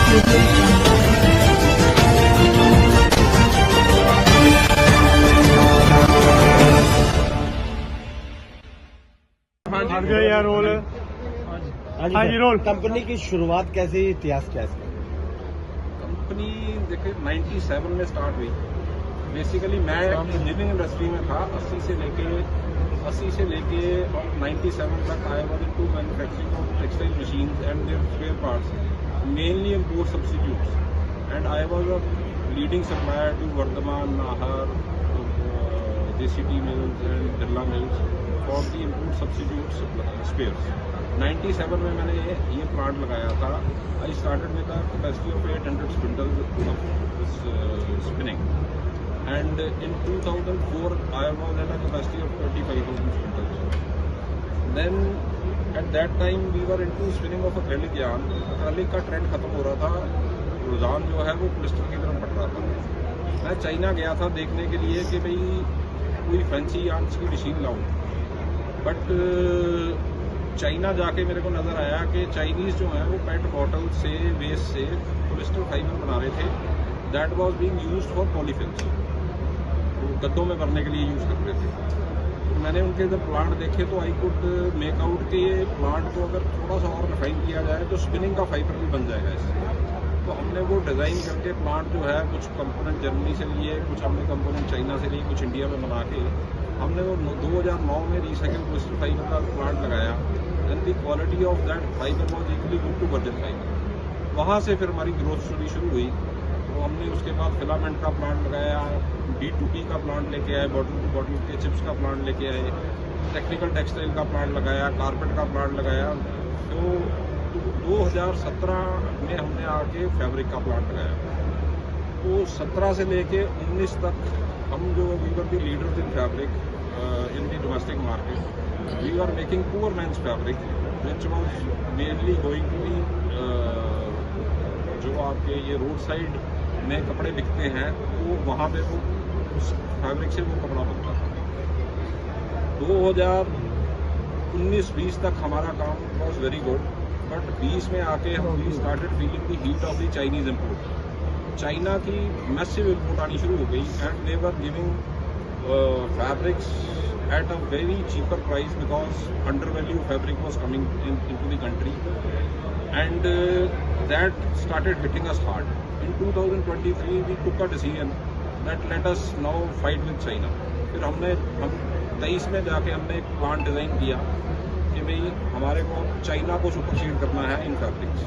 हाँ जी यार रोल। हाँ जी रोल। कंपनी की शुरुआत कैसे, इतिहास क्या है? कंपनी देखिए 97 में स्टार्ट हुई। बेसिकली मैं इंजीनियरिंग इंडस्ट्री में था 80 से लेके और 97 तक I was into manufacturing of textile machines and their spare parts, mainly import substitutes, and I was a leading supplier to Vardhman, Nahar, JCT mills and Birla mills for the import substitutes spares. 97 में मैंने ये plant लगाया था। I started with the capacity of 800 spindles of spinning, and in 2004 I was at a capacity of 25,000 spindles. Then at that time we were into spinning of acrylic yarn. acrylic का trend खत्म हो रहा था, रुझान जो है वो polyester की तरफ बढ़ रहा था। मैं चाइना गया था देखने के लिए कि भाई कोई फैंसी यार्न्स की मशीन लाऊं, बट चाइना जाके मेरे को नज़र आया कि चाइनीज़ जो है वो पेट बॉटल से वेस्ट से पॉलिस्टर फाइबर बना रहे थे, that was being used for polyfills, गद्दों में भरने के लिए यूज़ कर रहे थे। तो मैंने उनके जब प्लांट देखे तो आई कुड मेक आउट कि ये प्लांट को अगर थोड़ा सा और रिफाइन किया जाए तो स्पिनिंग का फाइबर भी बन जाएगा इससे। तो हमने वो डिज़ाइन करके प्लांट जो है कुछ कंपोनेंट जर्मनी से लिए, कुछ हमने कंपोनेंट चाइना से लिए, कुछ इंडिया में बना के हमने वो 2009 में रिसाइकिल पॉलिस्टर फाइबर का प्लांट लगाया, and the quality of that fibre was equally good to virgin fibre. वहाँ से फिर हमारी ग्रोथ स्टोरी शुरू हुई। तो हमने उसके बाद फिलामेंट का प्लांट लगाया, B2B का प्लांट लेके आए, बॉटल टू बॉटल के चिप्स का प्लांट लेके आए, टेक्निकल टेक्सटाइल का प्लांट लगाया, कारपेट का प्लांट लगाया। तो 2017 में हमने आके फैब्रिक का प्लांट लगाया। तो 17 से लेके 19 तक हम जो we were the leaders in fabric in the domestic market. We are making poor men's fabric which was mainly going to the जो आपके ये रोड साइड में कपड़े बिकते हैं, तो वहाँ पे वो उस फैब्रिक से वो कपड़ा बनता था। 2019-20 तक हमारा काम वॉज वेरी गुड, बट 20 में आके हम we started feeling the heat of the Chinese import. China की मैसिव इम्पोर्ट आनी शुरू हो गई, and they were giving fabrics at a very cheaper price because undervalue fabric was coming into the country, and that started hitting us hard. In 2023 we took a decision that let us now fight with China. फिर हम 23 में जाके हमने एक plant design किया कि भाई हमारे को चाइना को सुपरसीड करना है इन फैब्रिक्स।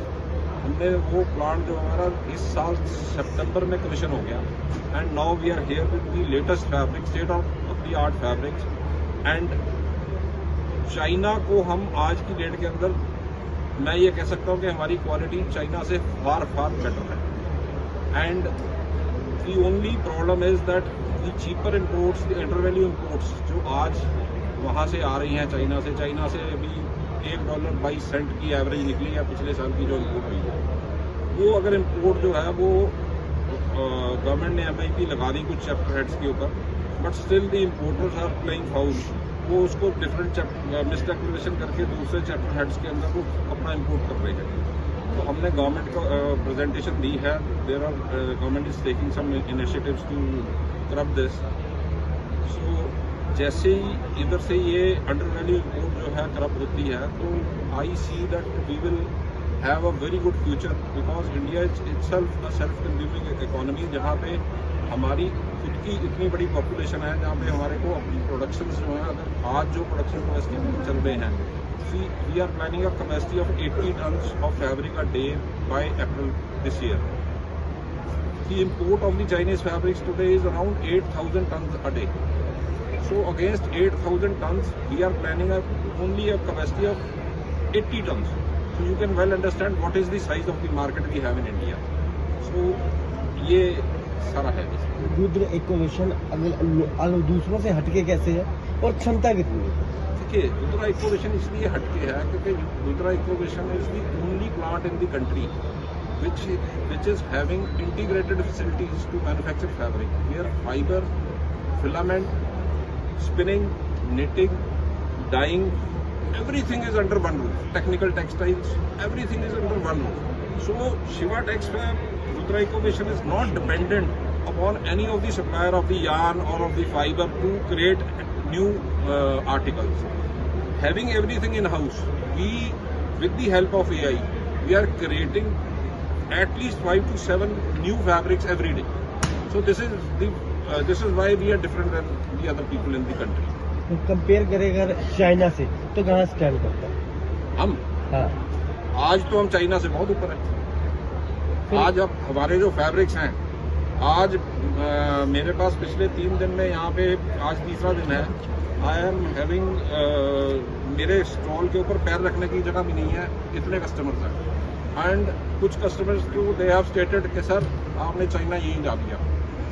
हमने वो प्लांट जो हमारा इस साल सितंबर में कमीशन हो गया, and now we are here with the latest fabric, state of the art fabrics. And China को हम आज की डेट के अंदर मैं ये कह सकता हूँ कि हमारी क्वालिटी चाइना से फार बेटर है। And the only problem is that the cheaper imports, the undervalue imports जो आज वहाँ से आ रही हैं चाइना से अभी $1.22 की एवरेज निकली है पिछले साल की जो इम्पोर्ट हुई है। वो अगर इम्पोर्ट जो है वो गवर्नमेंट ने MIP लगा दी कुछ चैप्टर हेड्स के ऊपर, but still the importers are playing foul. वो उसको डिफरेंट मिसकैलकुलेशन करके दूसरे चैप्टर हेड्स के अंदर वो अपना इम्पोर्ट कर रहे हैं। तो हमने गवर्नमेंट को प्रेजेंटेशन दी है, there are government is taking some initiatives to curb this. So जैसे ही इधर से ये अंडरवैल्यू इम्पोर्ट जो है करब होती है, तो I see that we will have a very good future, because India is itself a self consuming economy, जहाँ पे हमारी खुद की इतनी बड़ी पॉपुलेशन है, जहाँ पे हमारे को अपनी प्रोडक्शन जो है, अगर आज जो प्रोडक्शन कैपेसिटी चल रहे हैं, we are planning a capacity of 80 tons of fabric a day by April this year. The import of the Chinese fabrics today is around 8,000 tons a day. So against 8,000 tons, we are planning only a capacity of 80 tons. So you can well understand what is the size of the market we have in India. So ये सारा है। रुद्र इकोवेशन दूसरों से हटके कैसे है और क्षमता कितनी है? देखिए, रुद्रा इकोवेशन इसलिए हटके है क्योंकि Rudra Ecovation is the only plant in the country which is having integrated facilities to manufacture fabric, where fiber, filament, spinning, knitting, dyeing, everything is under one roof. Technical textiles, everything is under one roof. So Shiva Texfab Rudra Ecovation is not dependent upon any of the supplier of the yarn or of the fiber to create new articles. Having everything in house, we, with the help of AI, we are creating at least 5 to 7 new fabrics every day. So this is why we are different than the other people in the country. तो compare करें अगर China से तो कहाँ stand करता है? हम हाँ, आज तो हम चाइना से बहुत ऊपर हैं। आज अब हमारे जो फैब्रिक्स हैं, आज मेरे पास पिछले 3 दिन में यहाँ पे आज तीसरा दिन है, आई एम हैविंग मेरे स्टॉल के ऊपर पैर रखने की जगह भी नहीं है, इतने कस्टमर्स हैं। एंड कुछ कस्टमर्स तो दे हैव स्टेटेड कि सर आपने चाइना यही जा दिया,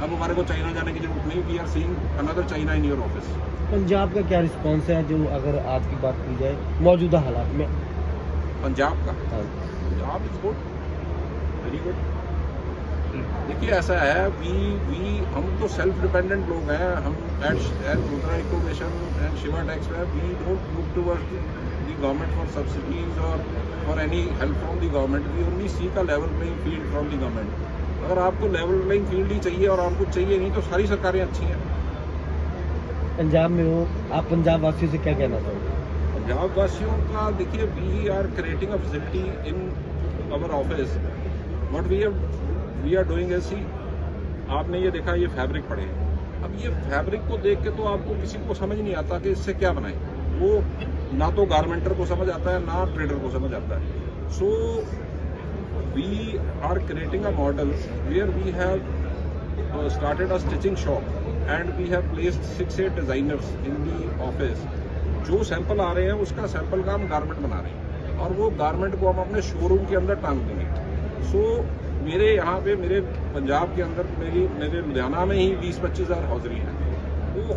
अब हमारे को चाइना जाने की जरूरत नहीं, we are seeing another China in your office. Punjab का क्या रिस्पॉन्स है जो अगर आज की बात की जाए मौजूदा हालात में? पंजाब का हाँ, Punjab is good, very good. देखिए ऐसा है, वी हम तो सेल्फ डिपेंडेंट लोग हैं। हम at Rudra Ecovation and Shiva textile we don't look towards the government for subsidies और for any help from the government. We only seek a level playing field from the government. अगर आपको level playing field ही चाहिए और आपको चाहिए नहीं तो सारी सरकारें अच्छी हैं। पंजाब में हो आप, पंजाब वासियों से क्या कहना चाहोगे? पंजाब वासियों का देखिए, we are creating a facility in our office. What we are doing ऐसी, आपने ये देखा ये फैब्रिक पड़े हैं। अब ये फैब्रिक को देख के तो आपको किसी को समझ नहीं आता कि इससे क्या बनाएं। वो ना तो गारमेंटर को समझ आता है ना ट्रेडर को समझ आता है। So we are creating a model where we have started a stitching shop and we have placed 6-8 designers in the office. जो सैंपल आ रहे हैं उसका सैंपल का हम गारमेंट बना रहे हैं और वो गारमेंट को हम अपने शोरूम के अंदर टांग देंगे। सो मेरे यहाँ पे, मेरे पंजाब के अंदर, मेरे लुधियाना में ही 20-25 हज़ार हौजरी हैं। वो